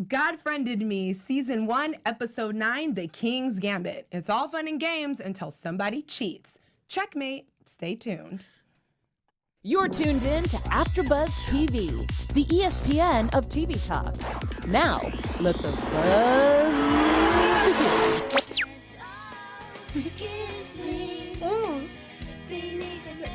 God Friended Me, Season 1, Episode 9, The King's Gambit. It's all fun and games until somebody cheats. Checkmate. Stay tuned. You're tuned in to AfterBuzz TV, the ESPN of TV talk. Now, let the buzz begin.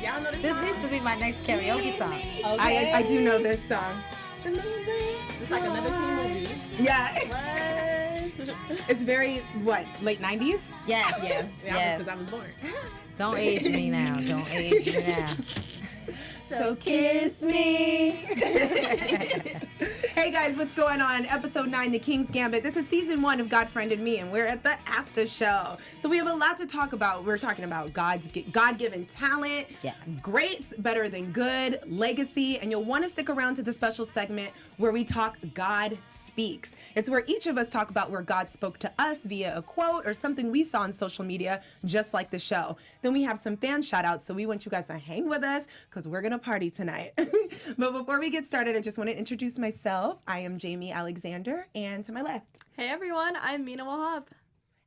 Y'all know this needs to be my next karaoke song. Okay. I do know this song. It's like another teen movie. Yeah. What? It's very, late 90s? Yes. Yeah, because I was born. Don't age me now. Don't age me now. So kiss me. Hey guys, what's going on? Episode 9, The King's Gambit. This is Season 1 of God Friended Me, and we're at the after show. So we have a lot to talk about. We're talking about God-given talent, greats, better than good, legacy, and you'll want to stick around to the special segment where we talk God Speaks. It's where each of us talk about where God spoke to us via a quote or something we saw on social media, just like the show. Then we have some fan shout outs, so we want you guys to hang with us because we're going to party tonight. But before we get started, I just want to introduce myself. I am Jaimi Alexander, and to my left. Hey everyone, I'm Mina Wahab.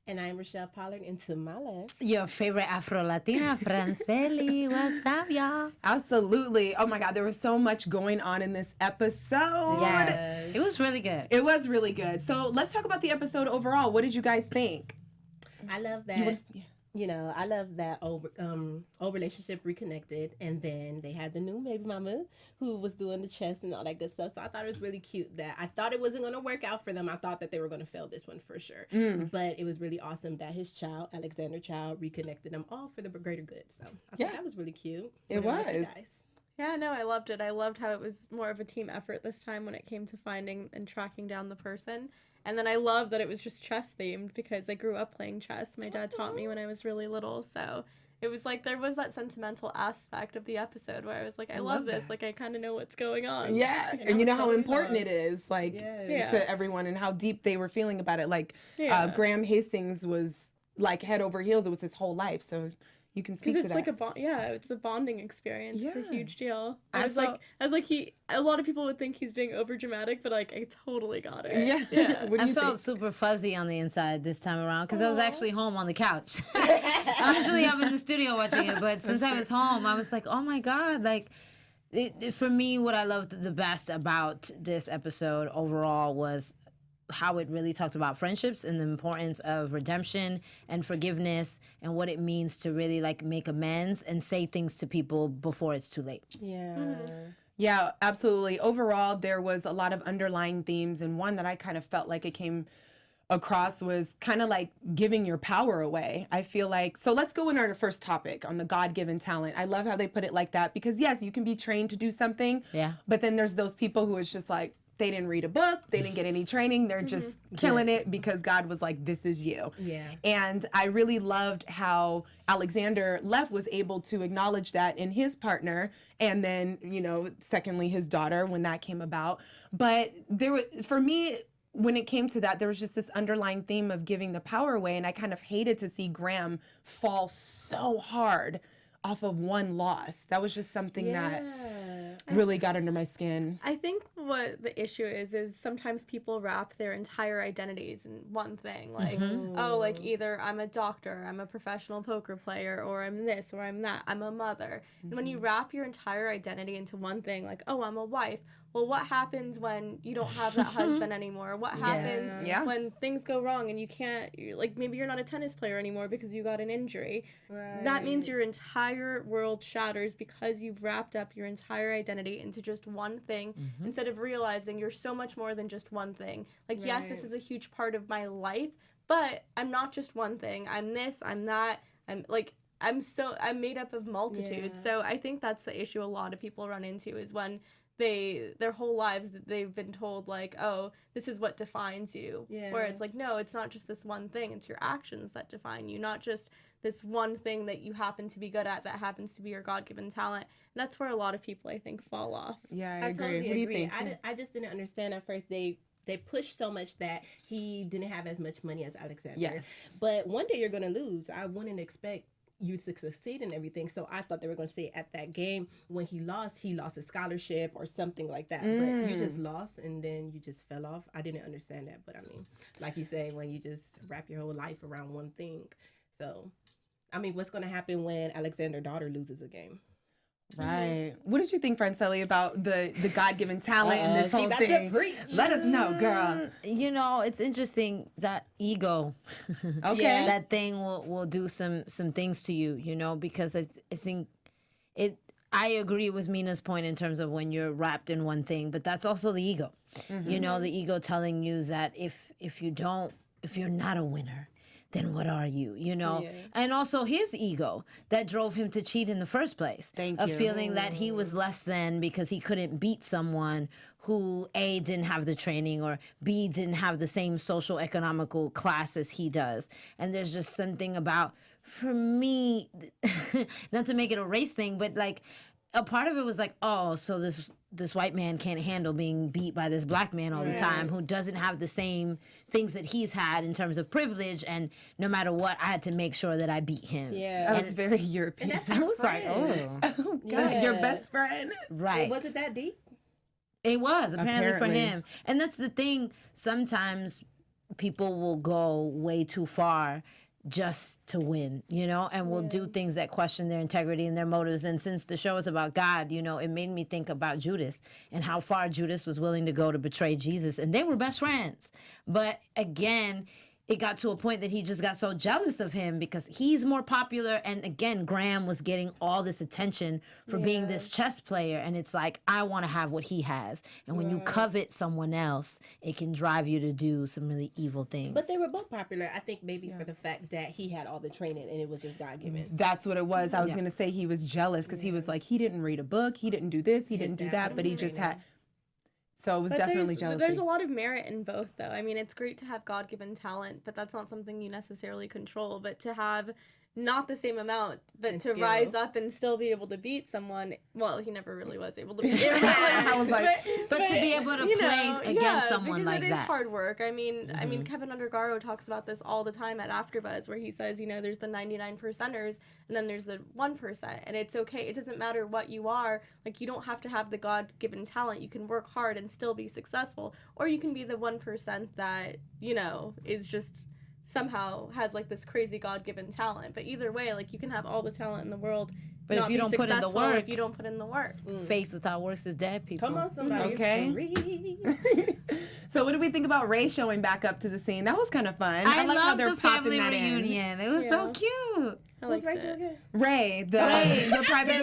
And I'm Rochelle, Pollard, and to my left. Your favorite Afro-Latina, Franceli. What's up, y'all? Absolutely. Oh my God, there was so much going on in this episode. Yes. It was really good. It was really good. So let's talk about the episode overall. What did you guys think? I love that. I love that old relationship reconnected, and then they had the new baby mama who was doing the chess and all that good stuff. So I thought it was really cute that I thought it wasn't going to work out for them. I thought that they were going to fail this one for sure. But it was really awesome that his child, Alexander Child, reconnected them all for the greater good. So I thought that was really cute. It was. Guys? Yeah, no, I loved it. I loved how it was more of a team effort this time when it came to finding and tracking down the person. And then I love that it was just chess themed because I grew up playing chess. My dad taught me when I was really little. So it was like there was that sentimental aspect of the episode where I was like, I love this. That. Like, I kind of know what's going on. Yeah. And you know how important it is, like, to everyone and how deep they were feeling about it. Like, Graham Hastings was, like, head over heels. It was his whole life. So you can speak to that. Because it's like it's a bonding experience. Yeah. It's a huge deal. I was like, a lot of people would think he's being over dramatic, but like, I totally got it. Yeah. I felt super fuzzy on the inside this time around because I was actually home on the couch. Actually, I'm in the studio watching it, but since I was home, I was like, oh my God, like, for me, what I loved the best about this episode overall was how it really talked about friendships and the importance of redemption and forgiveness and what it means to really like make amends and say things to people before it's too late. Yeah, absolutely. Overall, there was a lot of underlying themes, and one that I kind of felt like it came across was kind of like giving your power away. I feel like, so let's go in our first topic on the God-given talent. I love how they put it like that because yes, you can be trained to do something, but then there's those people who is just like, they didn't read a book. They didn't get any training. They're just killing it because God was like, this is you. Yeah. And I really loved how Alexander Leff was able to acknowledge that in his partner. And then, secondly, his daughter when that came about. But for me, when it came to that, there was just this underlying theme of giving the power away. And I kind of hated to see Graham fall so hard off of one loss. That was just something that really got under my skin. I think what the issue is sometimes people wrap their entire identities in one thing. Like, like either I'm a doctor, I'm a professional poker player, or I'm this, or I'm that, I'm a mother. And when you wrap your entire identity into one thing, like, oh, I'm a wife, well, what happens when you don't have that husband anymore? What happens when things go wrong and you can't, like, maybe you're not a tennis player anymore because you got an injury? Right. That means your entire world shatters because you've wrapped up your entire identity into just one thing instead of realizing you're so much more than just one thing. Like, yes, this is a huge part of my life, but I'm not just one thing. I'm this, I'm that, I'm made up of multitudes. So I think that's the issue a lot of people run into is when their whole lives they've been told like, oh, this is what defines you. Where it's like, no, it's not just this one thing. It's your actions that define you, not just this one thing that you happen to be good at that happens to be your God-given talent. And that's where a lot of people, I think, fall off. Yeah, I agree. Totally what do you think? I just didn't understand at first. They pushed so much that he didn't have as much money as Alexander. Yes. But one day you're going to lose. I wouldn't expect you to succeed in everything. So I thought they were going to say at that game when he lost his scholarship or something like that. But you just lost and then you just fell off. I didn't understand that. But I mean, like you say, when you just wrap your whole life around one thing. So, I mean, what's going to happen when Alexander Daughter loses a game? Right. What did you think, Franceli, about the God-given talent and this whole thing? Let us know, girl. You know, it's interesting that ego. Okay. That thing will do some things to you, you know, because I think I agree with Mina's point in terms of when you're wrapped in one thing, but that's also the ego. You know, the ego telling you that if you're not a winner, then what are you, you know? Yeah. And also his ego that drove him to cheat in the first place. Of feeling that he was less than because he couldn't beat someone who A, didn't have the training, or B, didn't have the same social economical class as he does. And there's just something about, for me, not to make it a race thing, but like a part of it was like, oh, so this white man can't handle being beat by this black man all the time who doesn't have the same things that he's had in terms of privilege, and no matter what, I had to make sure that I beat him. Yeah. That was very European. I was like, oh God, yeah. Your best friend. Right. Was it that deep? It was, apparently for him. And that's the thing, sometimes people will go way too far just to win, you know, and will do things that question their integrity and their motives. And since the show is about God, you know, it made me think about Judas and how far Judas was willing to go to betray Jesus. And they were best friends. But again, it got to a point that he just got so jealous of him because he's more popular. And again, Graham was getting all this attention for being this chess player. And it's like, I want to have what he has. And when you covet someone else, it can drive you to do some really evil things. But they were both popular, I think, maybe for the fact that he had all the training and it was just God-given. That's what it was. I was going to say he was jealous because he was like, he didn't read a book, he didn't do this, he didn't do that, but he just had... So it was definitely jealousy. There's a lot of merit in both, though. I mean, it's great to have God-given talent, but that's not something you necessarily control. But to have not the same amount, but and to skill. Rise up and still be able to beat someone. Well, he never really was able to beat anyone. I was like, but to be able to play against someone like that. It is hard work. I mean, Keven Undergaro talks about this all the time at AfterBuzz, where he says, you know, there's the 99%ers and then there's the 1%, and it's okay. It doesn't matter what you are. Like, you don't have to have the God-given talent. You can work hard and still be successful, or you can be the 1% that, you know, is just somehow has like this crazy God-given talent. But either way, like, you can have all the talent in the world, but if you don't put in the work, if you don't put in the work, faith without works is dead, people. Come on, somebody. Okay. So what do we think about Ray showing back up to the scene? That was kind of fun. I like love how they're the family that reunion. It was so cute. Who's Rachel again? Ray, the private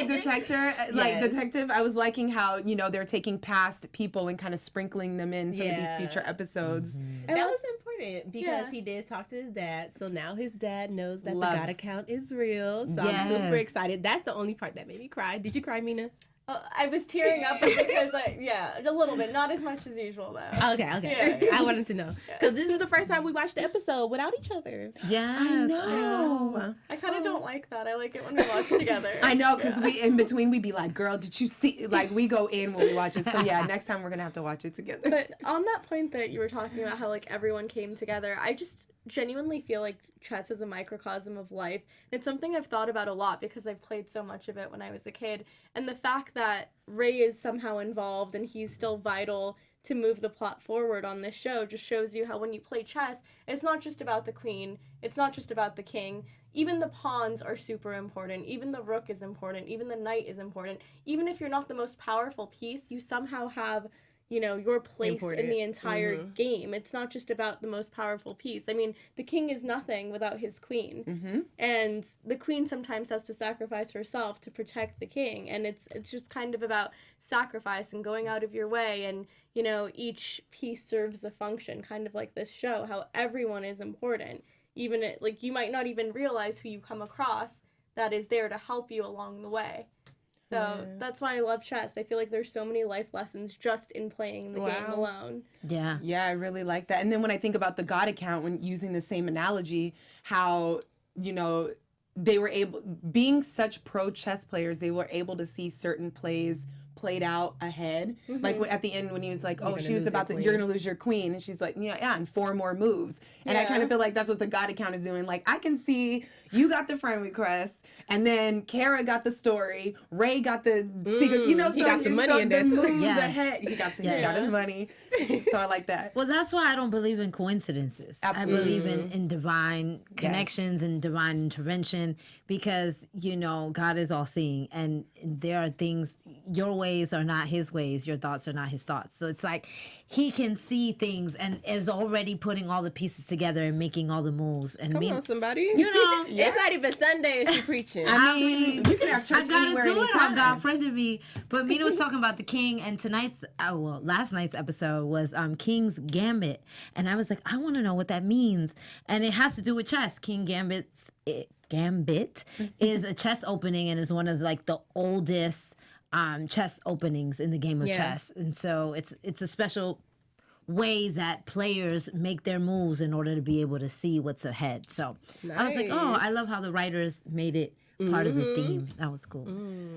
detective. I was liking how, you know, they're taking past people and kind of sprinkling them in some of these future episodes. That was important because he did talk to his dad, so now his dad knows that the God account is real. So I'm super excited. That's the only part that made me cry. Did you cry, Mina? I was tearing up because, a little bit. Not as much as usual, though. Okay. Yeah. I wanted to know. Because this is the first time we watched the episode without each other. Yes. I know. I kind of don't like that. I like it when we watch together. I know, because we, in between, we'd be like, girl, did you see? Like, we go in when we watch it. So, yeah, next time we're going to have to watch it together. But on that point that you were talking about how, like, everyone came together, I just genuinely feel like chess is a microcosm of life. And it's something I've thought about a lot because I've played so much of it when I was a kid. And the fact that Ray is somehow involved and he's still vital to move the plot forward on this show just shows you how when you play chess, it's not just about the queen, it's not just about the king. Even the pawns are super important. Even the rook is important. Even the knight is important. Even if you're not the most powerful piece, you somehow have, you know, your place in the entire game. It's not just about the most powerful piece. I mean, the king is nothing without his queen. And the queen sometimes has to sacrifice herself to protect the king. And it's just kind of about sacrifice and going out of your way. And, you know, each piece serves a function, kind of like this show, how everyone is important. Even like, you might not even realize who you come across that is there to help you along the way. So that's why I love chess. I feel like there's so many life lessons just in playing the game alone. Yeah. Yeah, I really like that. And then when I think about the God account, when using the same analogy, how, you know, they were able, being such pro chess players, they were able to see certain plays played out ahead. Like at the end when he was like, oh, she was about to, queen. you're gonna lose your queen, and she's like, yeah, and 4 more moves. And I kind of feel like that's what the God account is doing. Like, I can see you got the friend request, and then Kara got the story, Ray got the secret. You know, he got some money in there the too. moves ahead. He got his money. So I like that. Well, that's why I don't believe in coincidences. Absolutely. I believe in divine connections and divine intervention, because, you know, God is all seeing, and there are things, your ways are not his ways, your thoughts are not his thoughts. So it's like he can see things and is already putting all the pieces together and making all the moves. And Come on, somebody. you know, It's not even Sunday and she preaching. I mean, you can have church I gotta anywhere, do it. anytime. God friended me. But Mina was talking about the king, and last night's episode was King's Gambit, and I was like, I want to know what that means, and it has to do with chess. King Gambit is a chess opening, and is one of like the oldest chess openings in the game of chess, and so it's a special way that players make their moves in order to be able to see what's ahead. So I was like, oh, I love how the writers made it part of the theme. That was cool.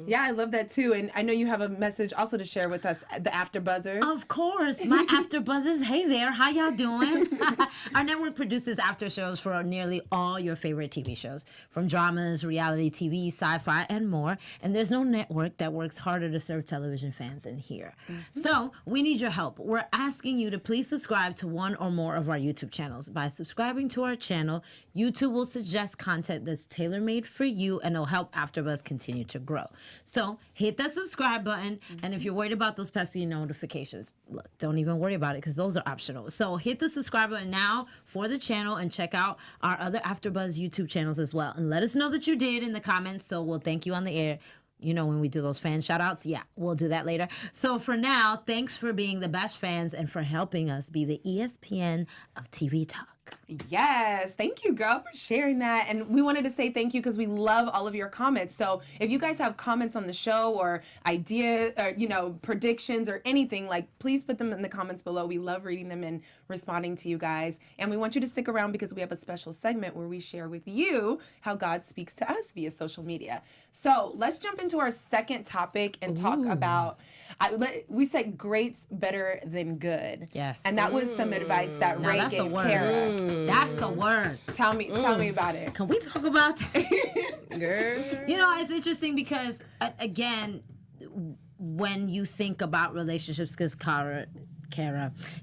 Yeah, I love that too. And I know you have a message also to share with us, the AfterBuzzers. Of course, my AfterBuzzers. Hey there, how y'all doing? Our network produces after shows for nearly all your favorite TV shows, from dramas, reality TV, sci-fi, and more. And there's no network that works harder to serve television fans than here. So we need your help. We're asking you to please subscribe to one or more of our YouTube channels. By subscribing to our channel, YouTube will suggest content that's tailor-made for you, and it'll help AfterBuzz continue to grow. So hit that subscribe button, and if you're worried about those pesky notifications, look, don't even worry about it, because those are optional. So hit the subscribe button now for the channel, and check out our other AfterBuzz YouTube channels as well. And let us know that you did in the comments, so we'll thank you on the air. You know, when we do those fan shout-outs, yeah, we'll do that later. So for now, thanks for being the best fans and for helping us be the ESPN of TV Talk. Yes, thank you, girl, for sharing that. And we wanted to say thank you because we love all of your comments. So if you guys have comments on the show or ideas or, you know, predictions or anything, like, please put them in the comments below. We love reading them and responding to you guys. And we want you to stick around because we have a special segment where we share with you how God speaks to us via social media. So let's jump into our second topic and talk about, we said great's better than good. Yes. And that was some advice that Now Ray that's a gave word. Kara. That's the word. Tell me about it. Can we talk about that? Girl. You know, it's interesting because, again, when you think about relationships, because Kara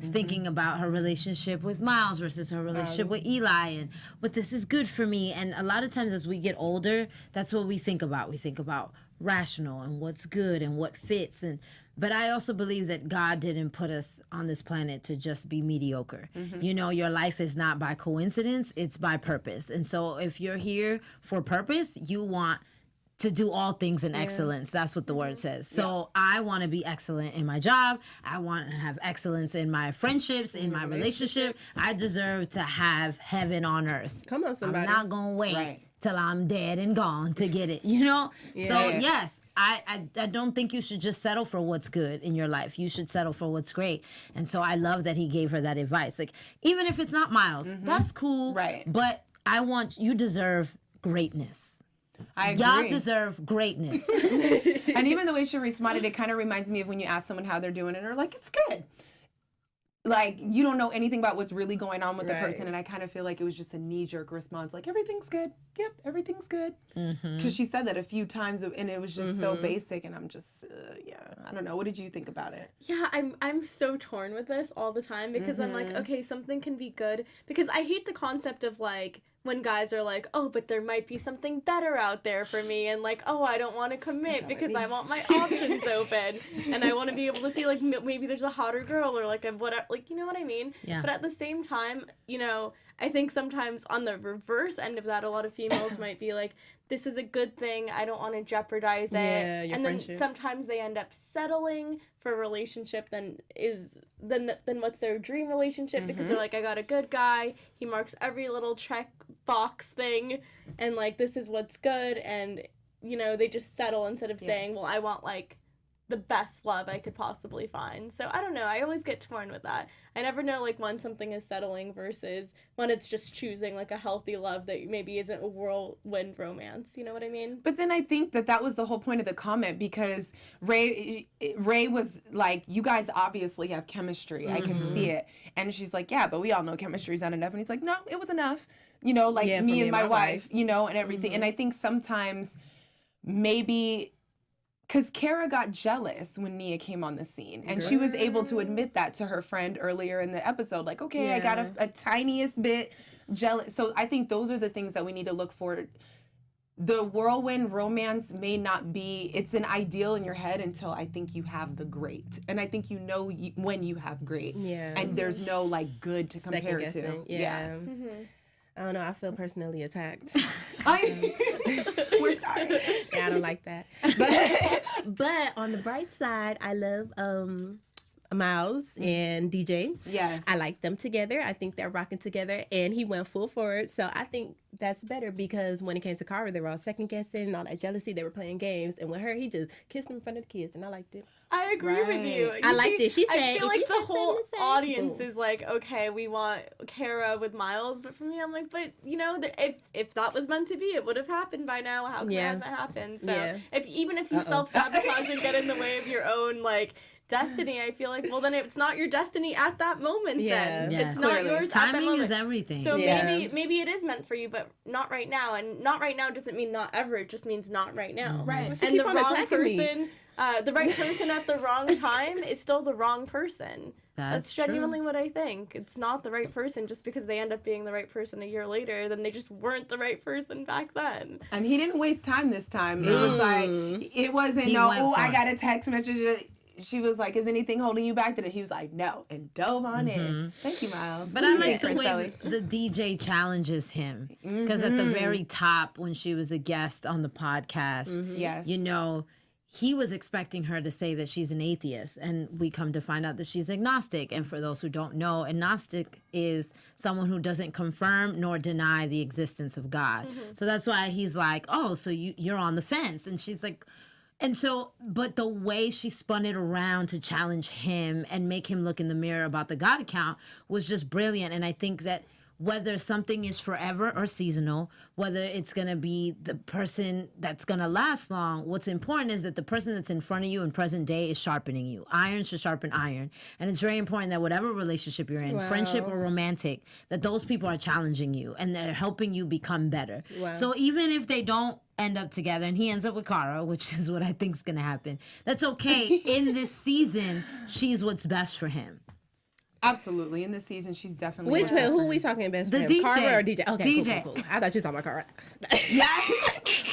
is thinking about her relationship with Miles versus her relationship with Eli, and what this is good for me. And a lot of times as we get older, that's what we think about. We think about rational and what's good and what fits. But I also believe that God didn't put us on this planet to just be mediocre. You know, your life is not by coincidence, it's by purpose. And so if you're here for purpose, you want to do all things in excellence. That's what the word says. So I want to be excellent in my job. I want to have excellence in my friendships, in my relationship. I deserve to have heaven on earth. Come on, somebody. I'm not going to wait till I'm dead and gone to get it, you know? So yes, I don't think you should just settle for what's good in your life. You should settle for what's great. And so I love that he gave her that advice. Like, even if it's not Miles, that's cool. Right. But you deserve greatness. I agree. Y'all deserve greatness. And even the way she responded, it kind of reminds me of when you ask someone how they're doing and they're like, it's good. Like, you don't know anything about what's really going on with the person. And I kind of feel like it was just a knee-jerk response. Like, everything's good. Yep, everything's good. Because she said that a few times, and it was just so basic. And I'm just, I don't know. What did you think about it? Yeah, I'm so torn with this all the time because I'm like, okay, something can be good. Because I hate the concept of, like, when guys are like, oh, but there might be something better out there for me, and like, oh, I don't want to commit because I want my options open, and I want to be able to see, like, maybe there's a hotter girl or like a whatever, like, you know what I mean? Yeah. But at the same time, you know, I think sometimes on the reverse end of that, a lot of females might be like, this is a good thing, I don't want to jeopardize it. Yeah, your and friendship. then sometimes they end up settling for a relationship than what's their dream relationship because they're like, I got a good guy, he marks every little check box thing, and like, this is what's good, and you know, they just settle instead of saying, well, I want like the best love I could possibly find. So I don't know. I always get torn with that. I never know like when something is settling versus when it's just choosing like a healthy love that maybe isn't a whirlwind romance. You know what I mean? But then I think that was the whole point of the comment, because Ray was like, you guys obviously have chemistry. I can see it. And she's like, yeah, but we all know chemistry's not enough. And he's like, no, it was enough. You know, like me and my wife, you know, and everything. And I think sometimes maybe... because Kara got jealous when Nia came on the scene, and she was able to admit that to her friend earlier in the episode. Like, okay, I got a tiniest bit jealous. So I think those are the things that we need to look for. The whirlwind romance may not be, it's an ideal in your head until I think you have the great. And I think you know when you have great. Yeah. And there's no like good to compare to. Yeah. I don't know. I feel personally attacked. We're sorry. Yeah, I don't like that. But on the bright side, I love Miles and DJ. Yes. I like them together. I think they're rocking together, and he went full forward. So I think that's better, because when it came to Cara, they were all second guessing and all that jealousy. They were playing games, and with her, he just kissed in front of the kids, and I liked it. I agree with you. I liked it. She said, I feel like if the whole audience boom. is like, okay, we want Kara with Miles, but for me, I'm like, but you know, if that was meant to be, it would have happened by now. How come it hasn't happened? So even if you self-sabotage and get in the way of your own like destiny, I feel like, well, then it's not your destiny at that moment. Then it's not yours. Timing at that moment. is everything. So maybe it is meant for you, but not right now. And not right now doesn't mean not ever. It just means not right now. Right. And the wrong person, the right person at the wrong time is still the wrong person. That's genuinely what I think. It's not the right person just because they end up being the right person a year later. Then they just weren't the right person back then. And he didn't waste time this time. It was like, it wasn't I got a text message. She was like, is anything holding you back? He was like, no, and dove on in. Thank you, Miles. But I like the way the DJ challenges him. Because at the very top, when she was a guest on the podcast, yes, you know, he was expecting her to say that she's an atheist. And we come to find out that she's agnostic. And for those who don't know, agnostic is someone who doesn't confirm nor deny the existence of God. So that's why he's like, oh, so you're on the fence. And she's like... And so, but the way she spun it around to challenge him and make him look in the mirror about the God account was just brilliant. And I think that whether something is forever or seasonal, whether it's going to be the person that's going to last long, what's important is that the person that's in front of you in present day is sharpening you. Iron should sharpen iron. And it's very important that whatever relationship you're in, friendship or romantic, that those people are challenging you and they're helping you become better. So even if they don't end up together and he ends up with Cara, which is what I think is going to happen, that's okay. In this season, she's what's best for him. Absolutely. In this season, she's definitely... Which one? Who are we talking best for him? DJ. Cara or DJ? Okay, DJ. Cool. I thought you were talking about Cara. Yeah.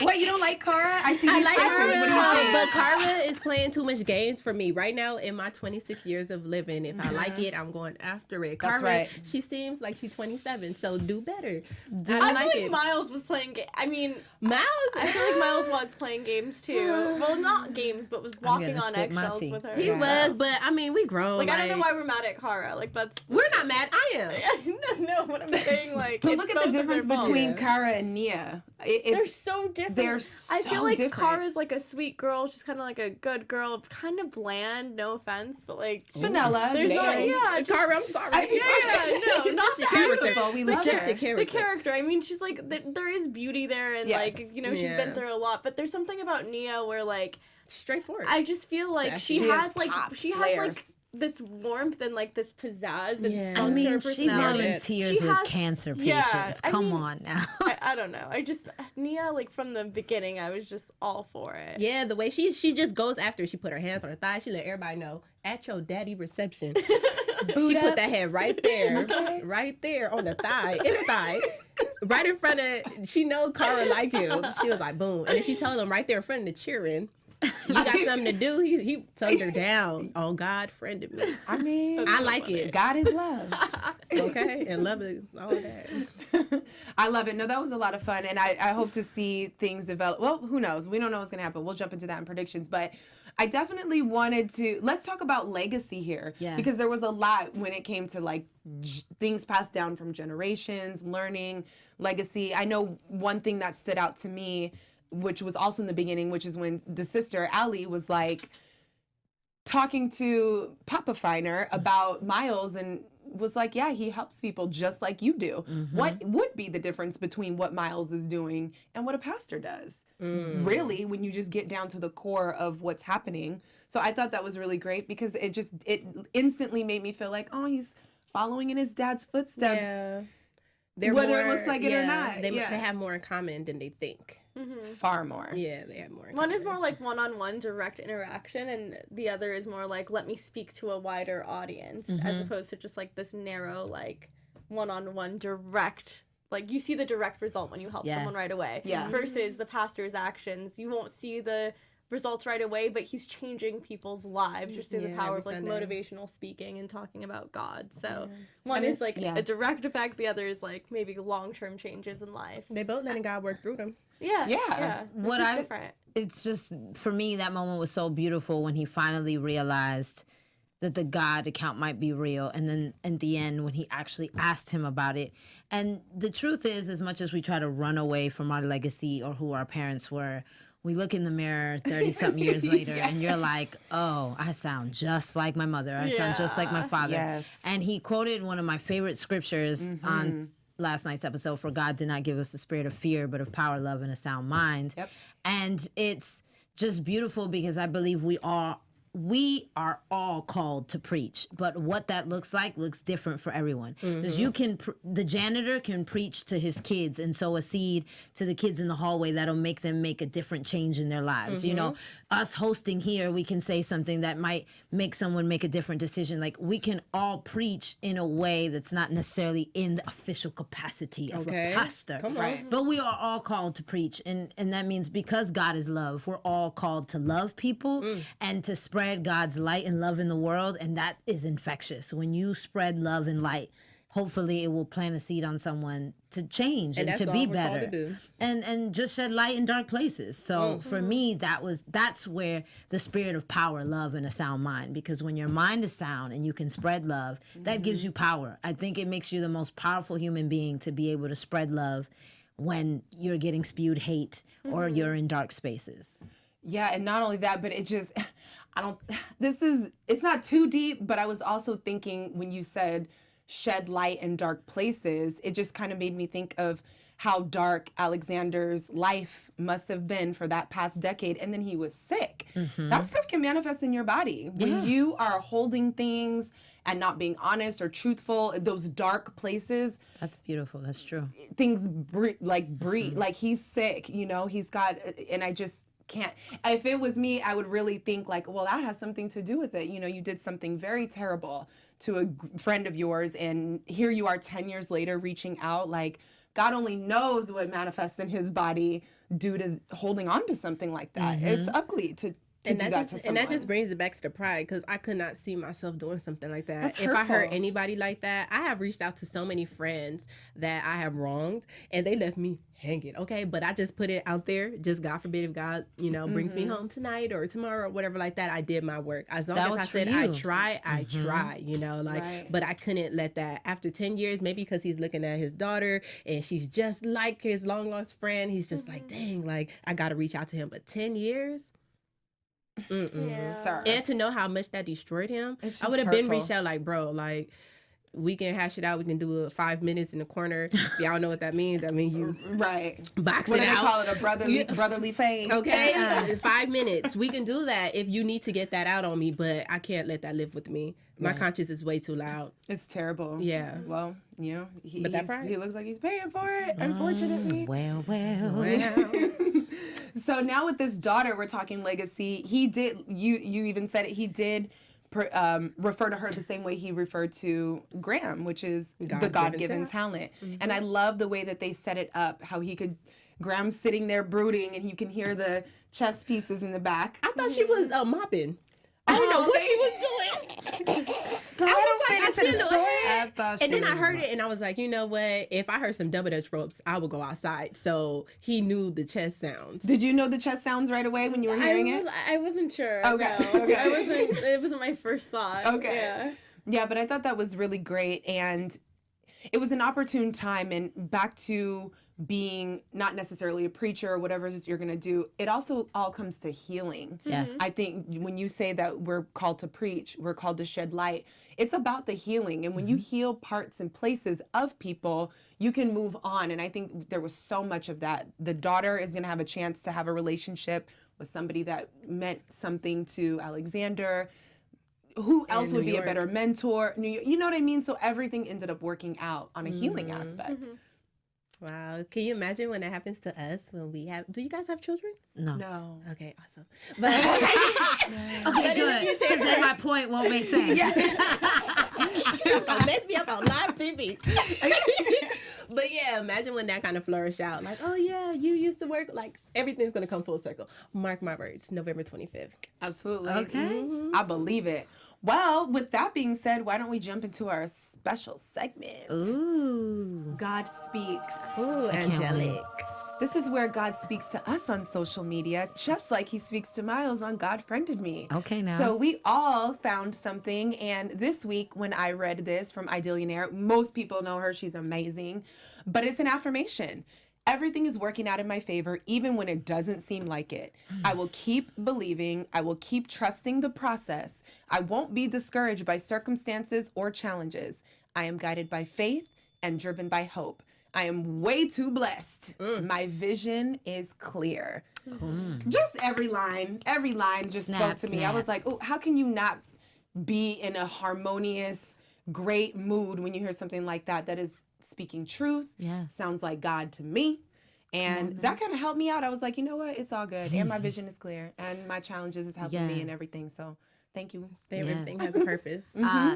What, you don't like Cara? I see I these like faces. What do you think? but Cara is playing too much games for me. Right now, in my 26 years of living, if I like it, I'm going after it. Cara, That's right. She seems like she's 27, so do better. I feel like Miles was playing Miles? I feel like Miles was playing games too. Well, not games, but was walking on eggshells with her. He was, but I mean, we grown. Like, I don't know why we're mad at Cara. Like, that's... We're not mad. I am. No, what I'm saying, like... But look at the difference between Cara and Nia. They're so different. They're so I feel like different. Cara's like a sweet girl. She's kind of like a good girl. Kind of bland, no offense, but like... Vanilla. There's Cara, I'm sorry. No, not the character. We love her. The character. I mean, she's like... There is beauty there, and like, you know, she's been through a lot. But there's something about Nia where like... Straightforward. I just feel like she has like this warmth and like this pizzazz and I mean, her she volunteers with cancer patients. Come on now. I don't know. Nia, like from the beginning, I was just all for it. Yeah, the way she just goes after. She put her hands on her thighs. She let everybody know at your daddy reception. She put that head right there, right there on the thigh, in the thigh, right in front of. She know Cara like him. She was like, boom, and then she told him right there in front of the cheering. You got something to do? He tugged her down. On God, friended me. I mean, I like it. God is love. Okay, and love is all that. I love it. No, that was a lot of fun, and I hope to see things develop. Well, who knows? We don't know what's going to happen. We'll jump into that in predictions, but I definitely wanted to, let's talk about legacy here. Yeah. Because there was a lot when it came to like things passed down from generations, learning, legacy. I know one thing that stood out to me, which was also in the beginning, which is when the sister, Allie, was like, talking to Papa Finer about Miles and was like, yeah, he helps people just like you do. What would be the difference between what Miles is doing and what a pastor does? Really, when you just get down to the core of what's happening. So I thought that was really great because it instantly made me feel like, oh, he's following in his dad's footsteps. Yeah. Whether it looks like it or not. They have more in common than they think. Far more. Yeah, they have more in One common. is more like one-on-one direct interaction, and the other is more like, let me speak to a wider audience, as opposed to just like this narrow, like one-on-one direct. Like, you see the direct result when you help someone right away. Yeah. Versus the pastor's actions, you won't see the results right away, but he's changing people's lives just through the power of like motivational speaking and talking about God. So one is like a direct effect, the other is like maybe long-term changes in life. They both letting God work through them. Yeah. Different. It's just, for me, that moment was so beautiful when he finally realized that the God account might be real. And then at the end, when he actually asked him about it. And the truth is, as much as we try to run away from our legacy or who our parents were, we look in the mirror 30-something years later and you're like, oh, I sound just like my mother. I sound just like my father. Yes. And he quoted one of my favorite scriptures on last night's episode, for God did not give us the spirit of fear, but of power, love, and a sound mind. Yep. And it's just beautiful because I believe we are all called to preach, but what that looks like looks different for everyone. Because you can, the janitor can preach to his kids and sow a seed to the kids in the hallway that'll make them make a different change in their lives. You know, us hosting here, we can say something that might make someone make a different decision. Like, we can all preach in a way that's not necessarily in the official capacity of a pastor. But we are all called to preach, and that means because God is love, we're all called to love people and to spread God's light and love in the world, and that is infectious. When you spread love and light, hopefully it will plant a seed on someone to change and to be better, and just shed light in dark places. So for me, that's where the spirit of power, love, and a sound mind, because when your mind is sound and you can spread love, that gives you power. I think it makes you the most powerful human being to be able to spread love when you're getting spewed hate or you're in dark spaces. Yeah, and not only that, but it just, it's not too deep, but I was also thinking when you said shed light in dark places, it just kind of made me think of how dark Alexander's life must have been for that past decade. And then he was sick. That stuff can manifest in your body. When you are holding things and not being honest or truthful, those dark places. That's beautiful. That's true. Things breed, like he's sick, you know, he's got, and I just can't. If it was me, I would really think like, well, that has something to do with it. You know, you did something very terrible to a friend of yours, and here you are 10 years later reaching out. Like, God only knows what manifests in his body due to holding on to something like that. It's ugly to do that to someone. And that just brings it back to the pride, because I could not see myself doing something like that. That's if I hurt hurtful. anybody like that, I have reached out to so many friends that I have wronged, and they left me hanging, okay? But I just put it out there, just God forbid if God, you know, brings me home tonight or tomorrow or whatever like that, I did my work. As long as I said I try, you know, like, but I couldn't let that, after 10 years, maybe because he's looking at his daughter and she's just like his long lost friend, he's just like, dang, like, I got to reach out to him. But 10 years? Sir. And to know how much that destroyed him, It's I would just have been hurtful. reached out like, bro, like, we can hash it out. We can do 5 minutes in the corner. If y'all know what that means, I mean, you box What it do they out. call it? A brotherly fade. Okay, 5 minutes. We can do that if you need to get that out on me, but I can't let that live with me. My conscience is way too loud. It's terrible. Yeah. Well, you know, he pride. looks like he's paying for it, unfortunately. Well. So now with this daughter, we're talking legacy. He did, you even said it, he did refer to her the same way he referred to Graham, which is the God-given talent. And I love the way that they set it up, how he could, Graham's sitting there brooding and you can hear the chess pieces in the back. I thought she was mopping. I don't know what she was doing. I seen the and then I heard it and I was like, you know what? If I heard some double dutch ropes, I would go outside. So he knew the chess sounds. Did you know the chess sounds right away when you were hearing it? I wasn't sure. Okay. No. Okay. It wasn't my first thought. Okay. Yeah, but I thought that was really great, and it was an opportune time. And back to being not necessarily a preacher or whatever it is you're going to do, it also all comes to healing. Yes. I think when you say that we're called to preach, we're called to shed light, it's about the healing. And when you heal parts and places of people, you can move on. And I think there was so much of that. The daughter is going to have a chance to have a relationship with somebody that meant something to Alexander. Who else would be a better mentor? New York, you know what I mean? So everything ended up working out on a healing aspect. Wow. Can you imagine when that happens to us when we have, do you guys have children? No. Okay, awesome. But Okay, good. Because then my point won't make sense. It's gonna mess me up on live TV. But yeah, imagine when that kind of flourished out. Like, oh yeah, you used to work. Like, everything's gonna come full circle. Mark my words, November 25th. Absolutely. Okay. I believe it. Well, with that being said, why don't we jump into our special segment? Ooh. God Speaks. Ooh, can't angelic. This is where God speaks to us on social media, just like he speaks to Miles on God Friended Me. Okay, now. So we all found something, and this week when I read this from Idillionaire, most people know her, she's amazing, but it's an affirmation. Everything is working out in my favor, even when it doesn't seem like it. I will keep believing. I will keep trusting the process. I won't be discouraged by circumstances or challenges. I am guided by faith and driven by hope. I am way too blessed. My vision is clear. Just every line just spoke to me. I was like, oh, how can you not be in a harmonious, great mood when you hear something like that is speaking truth? Yes. Sounds like God to me. And that kind of helped me out. I was like, you know what? It's all good. And my vision is clear. And my challenges is helping me and everything. So thank you. Everything has a purpose.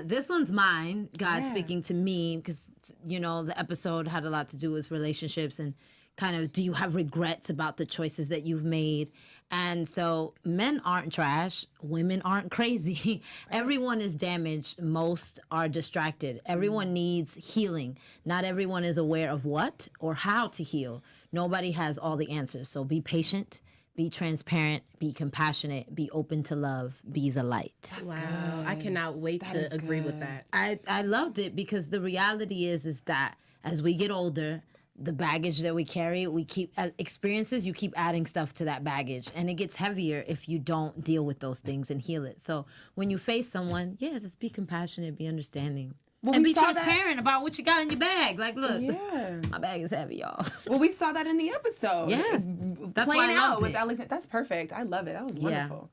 This one's mine, God speaking to me, because, you know, the episode had a lot to do with relationships and kind of, do you have regrets about the choices that you've made? And so men aren't trash. Women aren't crazy. Everyone is damaged. Most are distracted. Everyone needs healing. Not everyone is aware of what or how to heal. Nobody has all the answers. So be patient. Be transparent, be compassionate, be open to love, be the light. Wow. I cannot wait to agree with that. I loved it because the reality is that as we get older, the baggage that we carry, we keep experiences, you keep adding stuff to that baggage, and it gets heavier if you don't deal with those things and heal it. So when you face someone, just be compassionate, be understanding. Well, and we be saw transparent about what you got in your bag. Like, look, Yeah. my bag is heavy, y'all. Well, we saw that in the episode. Yes. That's why Playing I out loved with it. Alexander. That's perfect. I love it. That was wonderful.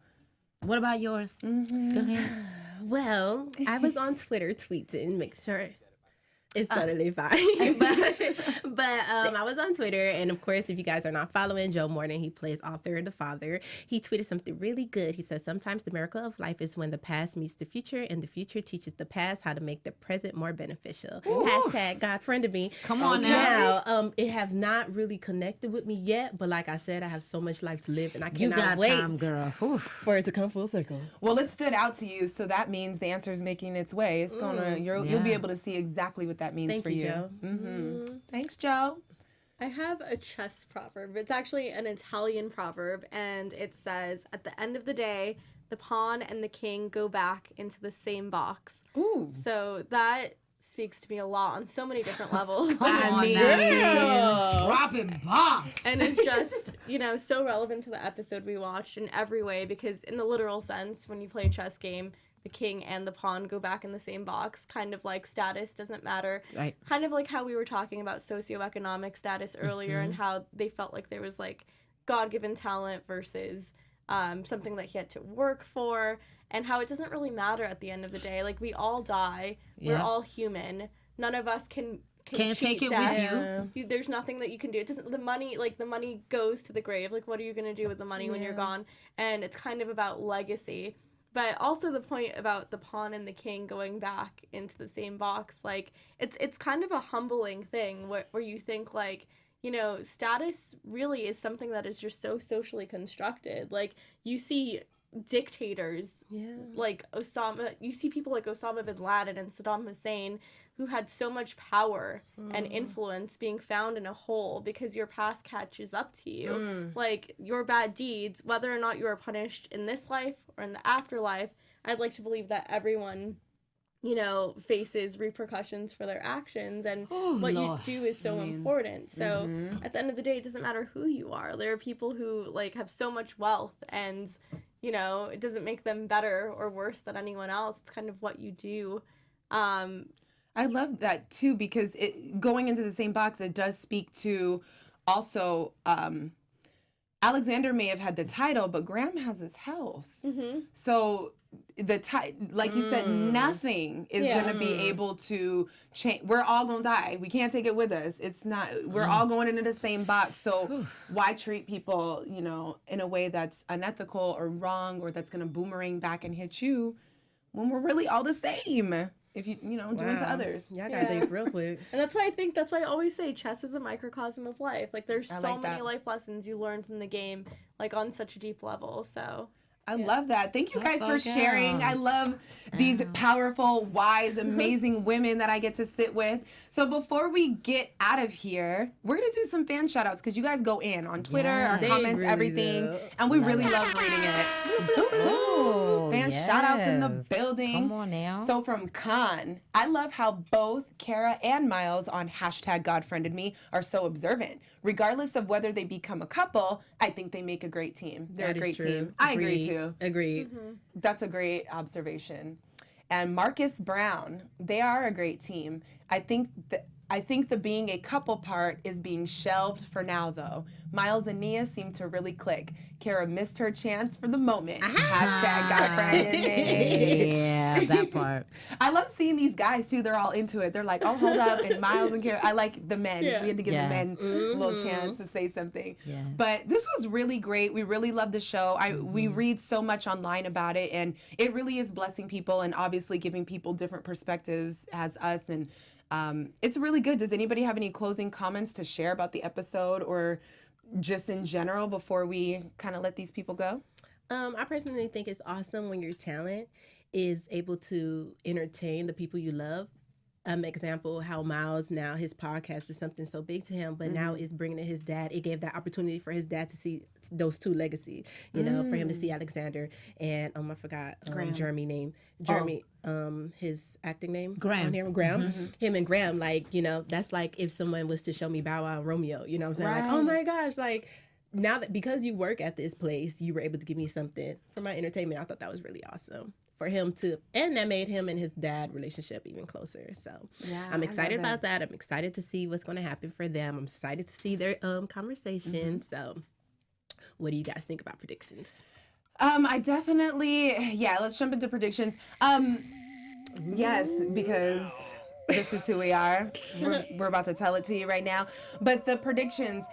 What about yours? Go ahead. Well, I was on Twitter tweeting, make sure it's totally fine. but I was on Twitter, and of course, if you guys are not following Joe Morton, he plays author the father. He tweeted something really good. He says, sometimes the miracle of life is when the past meets the future, and the future teaches the past how to make the present more beneficial. Hashtag God friended me. Come on now. Now, it have not really connected with me yet, but like I said, I have so much life to live, and I You cannot got wait time, girl. Oof. for it to come full circle. Well, it stood out to you, so that means the answer is making its way. It's you'll be able to see exactly what that means Thank for you, you. Joe. Thaness, Joe. I have a chess proverb. It's actually an Italian proverb, and it says, at the end of the day, the pawn and the king go back into the same box. Ooh. So that speaks to me a lot on so many different levels. Dropping bombs. And it's just, so relevant to the episode we watched in every way, because in the literal sense, when you play a chess game, the king and the pawn go back in the same box, kind of like status doesn't matter. Right. Kind of like how we were talking about socioeconomic status earlier and how they felt like there was like God-given talent versus something that he had to work for, and how it doesn't really matter at the end of the day. Like, we all die. We're all human. None of us can't take it death. with you. There's nothing that you can do. It doesn't. The money goes to the grave. Like, what are you gonna do with the money when you're gone? And it's kind of about legacy. But also the point about the pawn and the king going back into the same box, like, it's kind of a humbling thing where you think, like, status really is something that is just so socially constructed. Like, you see dictators, like you see people like Osama bin Laden and Saddam Hussein, who had so much power and influence being found in a hole because your past catches up to you. Like, your bad deeds, whether or not you are punished in this life or in the afterlife, I'd like to believe that everyone you know, faces repercussions for their actions, and what Lord. you do is so important. So at the end of the day, it doesn't matter who you are. There are people who like have so much wealth, and you know, it doesn't make them better or worse than anyone else. It's kind of what you do. I love that too, because going into the same box, it does speak to also Alexander may have had the title, but Graham has his health. So like you said, nothing is going to be able to change. We're all going to die. We can't take it with us. It's not, we're all going into the same box. So why treat people, you know, in a way that's unethical or wrong, or that's going to boomerang back and hit you when we're really all the same? If you know, do unto others. Yeah, I gotta think real quick. And that's why I always say chess is a microcosm of life. Like there's so many life lessons you learn from the game, like on such a deep level. So I love that. Thank you guys for sharing. I love these powerful, wise, amazing women that I get to sit with. So before we get out of here, we're going to do some fan shout outs because you guys go in on Twitter, our comments, really everything. do. And we really love reading it. Fan shout outs in the building. Come on now. So from Khan, I love how both Kara and Miles on #GodFriendedMe are so observant. Regardless of whether they become a couple, I think they make a great team. They're a great team. I agree too. Agreed. That's a great observation. And Marcus Brown, they are a great team. I think the being a couple part is being shelved for now, though. Miles and Nia seem to really click. Kara missed her chance for the moment. #GodFriendedMe. Yeah, that part. I love seeing these guys, too. They're all into it. They're like, oh, hold up. And Miles and Kara, I like the men. We had to give the men a little chance to say something. Yes. But this was really great. We really love the show. We read so much online about it, and it really is blessing people and obviously giving people different perspectives as us. And it's really good. Does anybody have any closing comments to share about the episode or just in general before we kind of let these people go? I personally think it's awesome when your talent is able to entertain the people you love. Example, how Miles now, his podcast is something so big to him, but now is bringing in his dad. It gave that opportunity for his dad to see those two legacies, you know, for him to see Alexander and, I forgot Jeremy name. Jeremy, his acting name? Graham. Graham. Him and Graham, like, you know, that's like if someone was to show me Bow Wow and Romeo, you know what I'm saying? Like, oh my gosh, like, now that because you work at this place, you were able to give me something for my entertainment. I thought that was really awesome for him to, and that made him and his dad relationship even closer. So I'm excited about that. I'm excited to see what's going to happen for them. I'm excited to see their conversation. So what do you guys think about predictions? I definitely, let's jump into predictions. Yes, because this is who we are. We're about to tell it to you right now. But the predictions,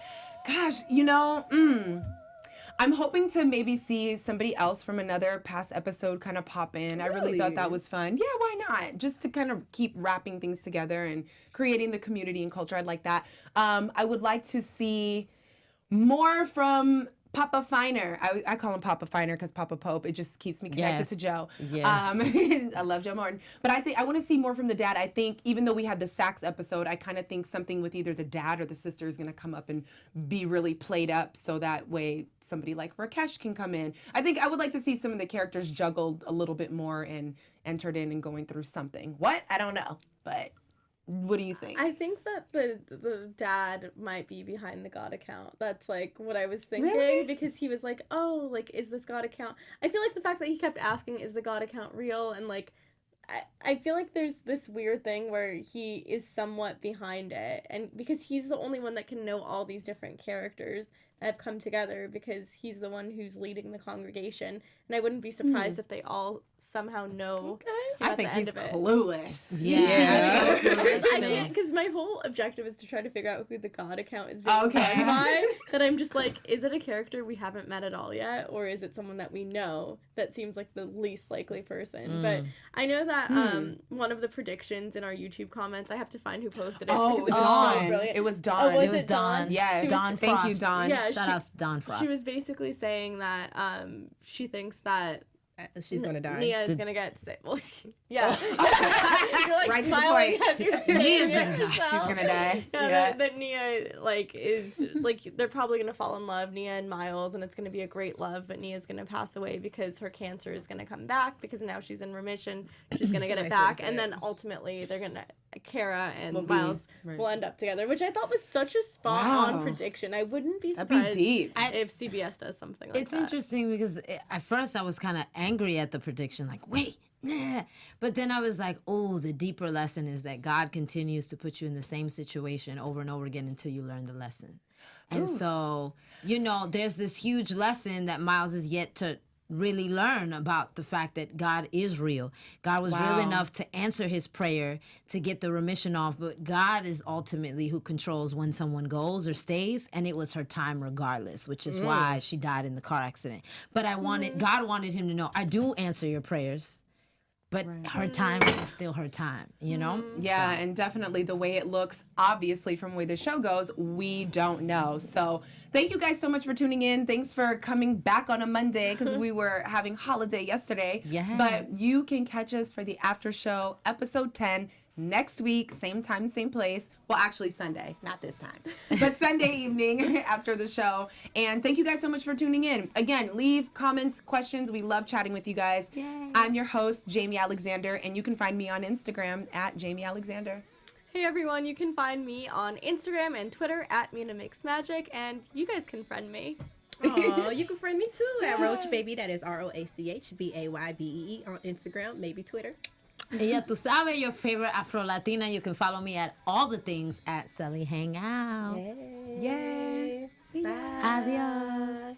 gosh, you know, I'm hoping to maybe see somebody else from another past episode kind of pop in. I really thought that was fun. Yeah, why not? Just to kind of keep wrapping things together and creating the community and culture. I'd like that. I would like to see more from Papa Finer. I call him Papa Finer because Papa Pope. It just keeps me connected to Joe. Yes. I love Joe Martin. But I want to see more from the dad. I think even though we had the sax episode, I kind of think something with either the dad or the sister is going to come up and be really played up so that way somebody like Rakesh can come in. I think I would like to see some of the characters juggled a little bit more and entered in and going through something. What? I don't know. But what do you think? I think that the dad might be behind the God account. That's like what I was thinking. Really? Because he was like, oh, like, is this God account? I feel like the fact that he kept asking, is the God account real? And like, I feel like there's this weird thing where he is somewhat behind it. And because he's the only one that can know all these different characters that have come together, because he's the one who's leading the congregation. And I wouldn't be surprised if they all somehow know. I think he's clueless. Yeah. Because my whole objective is to try to figure out who the God account is being played by. That I'm just like, is it a character we haven't met at all yet, or is it someone that we know that seems like the least likely person? But I know that one of the predictions in our YouTube comments, I have to find who posted it. Oh, Dawn. It was Dawn. Oh, It was Dawn. Yes. Dawn Thank Frost. you, Dawn. Yeah, Shout out to Dawn Frost. She was basically saying that she thinks that She's going to die. Nia is going to get sick. Well, yeah. You're like, right to the smiling point. as you're Nia's saying gonna it die. yourself. She's gonna die. Yeah, Yeah. that Nia like is like they're probably gonna fall in love, Nia and Miles, and it's gonna be a great love. But Nia's gonna pass away because her cancer is gonna come back because now she's in remission. She's gonna get it Nice back, way to and say then ultimately they're gonna Kara and Will be- Miles right. will end up together, which I thought was such a spot-on Wow. prediction. I wouldn't be That'd be surprised deep. if CBS does something like It's that. interesting because at first I was kind of angry at the prediction, like, wait, nah. But then I was like, oh, the deeper lesson is that God continues to put you in the same situation over and over again until you learn the lesson. And so, there's this huge lesson that Miles is yet to really learn about the fact that God is real. God was real enough to answer his prayer to get the remission off, but God is ultimately who controls when someone goes or stays, and it was her time regardless, which is why she died in the car accident. But God wanted him to know, I do answer your prayers, but her time is still her time, Yeah, and definitely the way it looks, obviously, from the way the show goes, we don't know. So thank you guys so much for tuning in. Thanks for coming back on a Monday because we were having holiday yesterday. Yes. But you can catch us for the after show, episode 10, next week, same time, same place. Well, actually Sunday, not this time, but Sunday evening after the show. And thank you guys so much for tuning in. Again, leave comments, questions. We love chatting with you guys. Yay. I'm your host, Jaimi Alexander, and you can find me on Instagram at Jaimi Alexander. Hey everyone, you can find me on Instagram and Twitter at Mina Makes Magic, and you guys can friend me. Oh, you can friend me too at Roach Baby. That is ROACHBAYBEE on Instagram, maybe Twitter. Yeah, tu sabes, your favorite Afro Latina. You can follow me at all the things at Selly Hangout. Yay. See ya. Adios.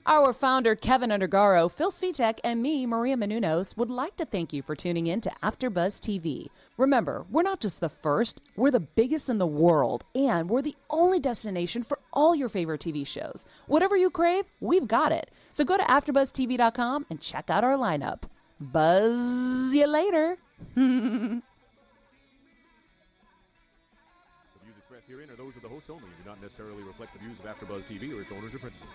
Our founder, Keven Undergaro, Phil Svitek, and me, Maria Menounos, would like to thank you for tuning in to AfterBuzz TV. Remember, we're not just the first, we're the biggest in the world, and we're the only destination for all your favorite TV shows. Whatever you crave, we've got it. So go to AfterBuzzTV.com and check out our lineup. Buzz you later. The views expressed herein are those of the hosts only and do not necessarily reflect the views of AfterBuzz TV or its owners or principals.